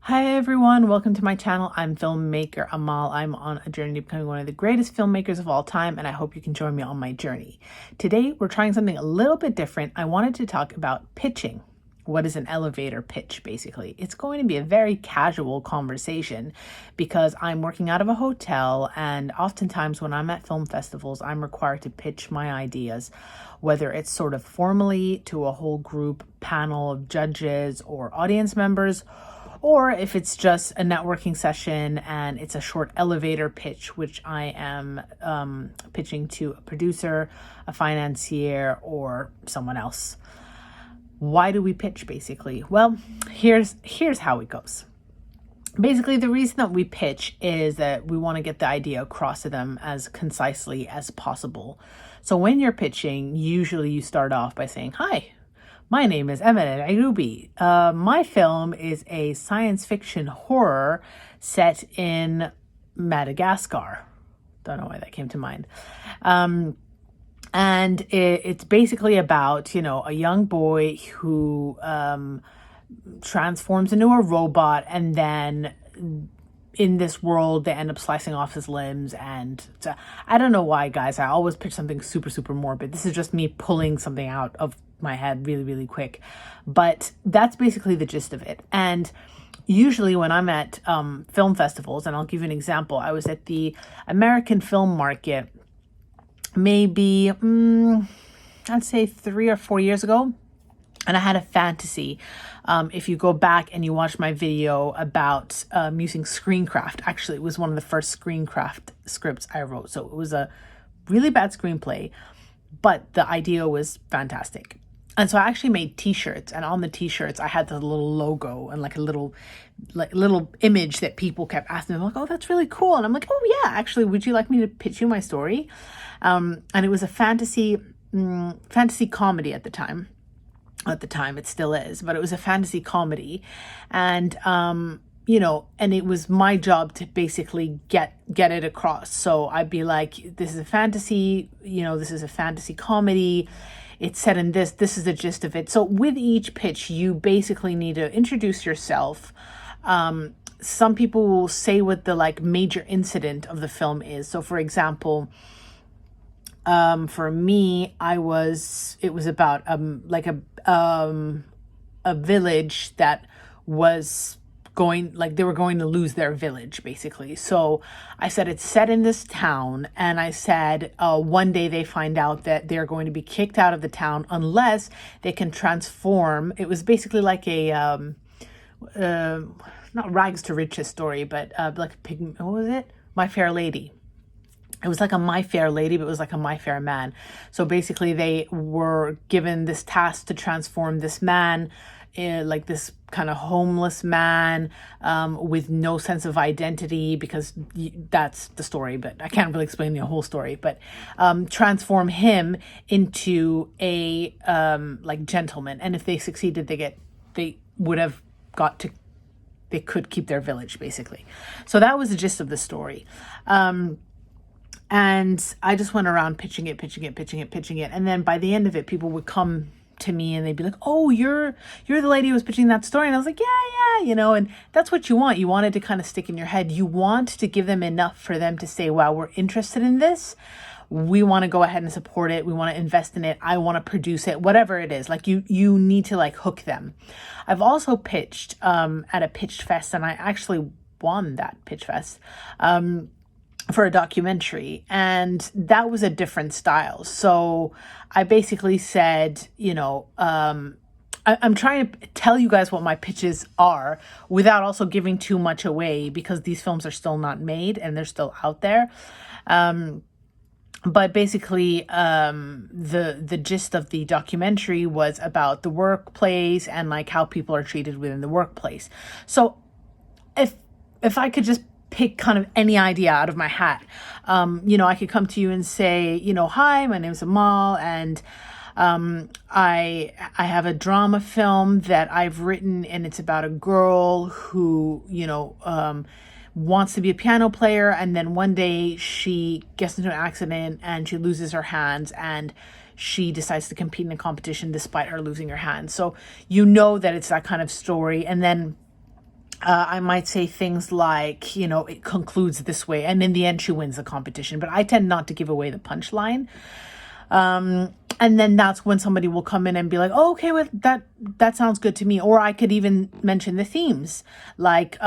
Hi everyone, welcome to my channel. I'm filmmaker Amal. I'm on a journey to becoming one of the greatest filmmakers of all time, and I hope you can join me on my journey. Today, we're trying something a little bit different. I wanted to talk about pitching. What is an elevator pitch, basically? It's going to be a very casual conversation because I'm working out of a hotel, and oftentimes when I'm at film festivals, I'm required to pitch my ideas, whether it's sort of formally to a whole group panel of judges or audience members, or if it's just a networking session and it's a short elevator pitch, which I am pitching to a producer, a financier, or someone else. Why do we pitch, basically? Well, here's how it goes. Basically, the reason that we pitch is that we want to get the idea across to them as concisely as possible. So when you're pitching, usually you start off by saying, "Hi, my name is Eminem Ayubi. My film is a science fiction horror set in Madagascar." Don't know why that came to mind. And it's basically about, a young boy who transforms into a robot, and then in this world, they end up slicing off his limbs. And I don't know why, guys. I always pitch something super, super morbid. This is just me pulling something out of my head really, really quick. But that's basically the gist of it. And usually when I'm at film festivals, and I'll give you an example, I was at the American Film Market maybe, I'd say 3 or 4 years ago. And I had a fantasy. If you go back and you watch my video about using screencraft, actually, it was one of the first screencraft scripts I wrote. So it was a really bad screenplay, but the idea was fantastic. And so I actually made t-shirts, and on the t-shirts I had the little logo and like a little image that people kept asking me, like, "Oh, that's really cool." And I'm like, "Oh yeah, actually, would you like me to pitch you my story?" And it was a fantasy comedy at the time. At the time, it still is, but it was a fantasy comedy, and and it was my job to basically get it across. So I'd be like, "This is a fantasy, this is a fantasy comedy. It's set in this is the gist of it." So with each pitch, you basically need to introduce yourself. Some people will say what the major incident of the film is. So for example, for me, it was about a village that was they were going to lose their village, basically. So I said it's set in this town, and I said one day they find out that they're going to be kicked out of the town unless they can transform. It was basically like a not rags to riches story, but like a pig. What was it? My Fair Lady. It was like a My Fair Lady, but it was like a My Fair Man. So basically they were given this task to transform this man, like this kind of homeless man with no sense of identity, because that's the story, but I can't really explain the whole story, but transform him into a gentleman. And if they succeeded, they could keep their village, basically. So that was the gist of the story. And I just went around pitching it. And then by the end of it, people would come to me and they'd be like, "Oh, you're the lady who was pitching that story." And I was like, yeah, and that's what you want. You want it to kind of stick in your head. You want to give them enough for them to say, "Wow, we're interested in this. We want to go ahead and support it. We want to invest in it. I want to produce it," whatever it is. Like you need to hook them. I've also pitched at a pitch fest, and I actually won that pitch fest. For a documentary, and that was a different style. So I basically said, I'm trying to tell you guys what my pitches are without also giving too much away, because these films are still not made and they're still out there. But basically, the gist of the documentary was about the workplace and how people are treated within the workplace. So if I could just pick kind of any idea out of my hat, I could come to you and say, "Hi, my name is Amal, and I have a drama film that I've written, and it's about a girl who, wants to be a piano player, and then one day she gets into an accident and she loses her hands, and she decides to compete in a competition despite her losing her hands." So that it's that kind of story. And then I might say things like, it concludes this way, and in the end, she wins the competition. But I tend not to give away the punchline. And then that's when somebody will come in and be like, oh, okay, well, that sounds good to me. Or I could even mention the themes, like,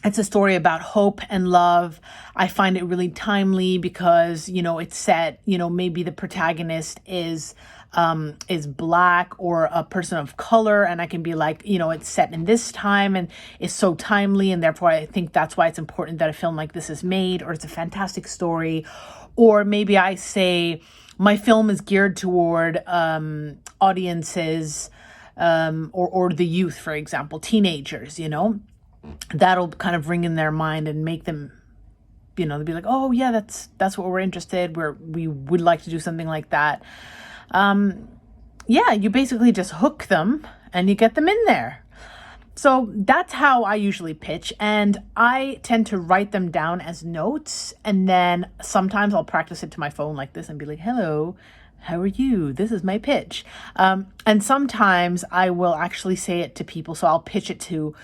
it's a story about hope and love. I find it really timely because, it's set, maybe the protagonist is black or a person of color. And I can be like, it's set in this time and is so timely. And therefore I think that's why it's important that a film like this is made, or it's a fantastic story. Or maybe I say my film is geared toward, audiences, or the youth, for example, teenagers, that'll kind of ring in their mind and make them, they'll be like, oh yeah, that's what we're interested. We would like to do something like that. Yeah, you basically just hook them and you get them in there. So that's how I usually pitch, and I tend to write them down as notes, and then sometimes I'll practice it to my phone like this and be like, hello, how are you? This is my pitch. And sometimes I will actually say it to people. So I'll pitch it to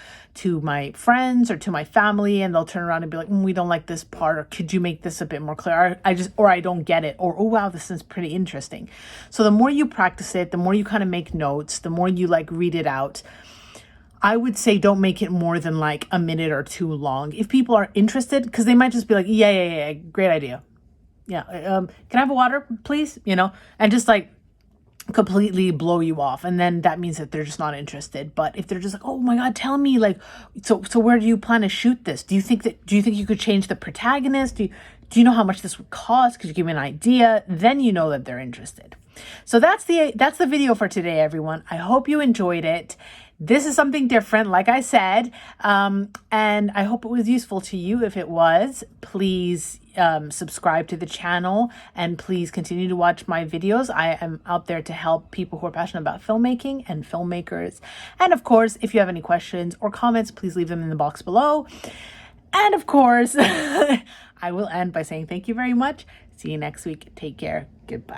my friends or to my family, and they'll turn around and be like, we don't like this part, or could you make this a bit more clear? Or I don't get it, or, oh, wow, this is pretty interesting. So the more you practice it, the more you kind of make notes, the more you like read it out. I would say don't make it more than like a minute or two long. If people are interested, because they might just be like, yeah, great idea. Yeah, can I have a water, please? And just like completely blow you off. And then that means that they're just not interested. But if they're just like, oh my God, tell me, like, so where do you plan to shoot this? Do you think you could change the protagonist? Do you know how much this would cost? Could you give me an idea? Then you know that they're interested. So that's the video for today, everyone. I hope you enjoyed it. This is something different, like I said, and I hope it was useful to you. If it was, please subscribe to the channel, and please continue to watch my videos. I am out there to help people who are passionate about filmmaking and filmmakers. And of course, if you have any questions or comments, please leave them in the box below. And of course, I will end by saying thank you very much. See you next week. Take care. Goodbye.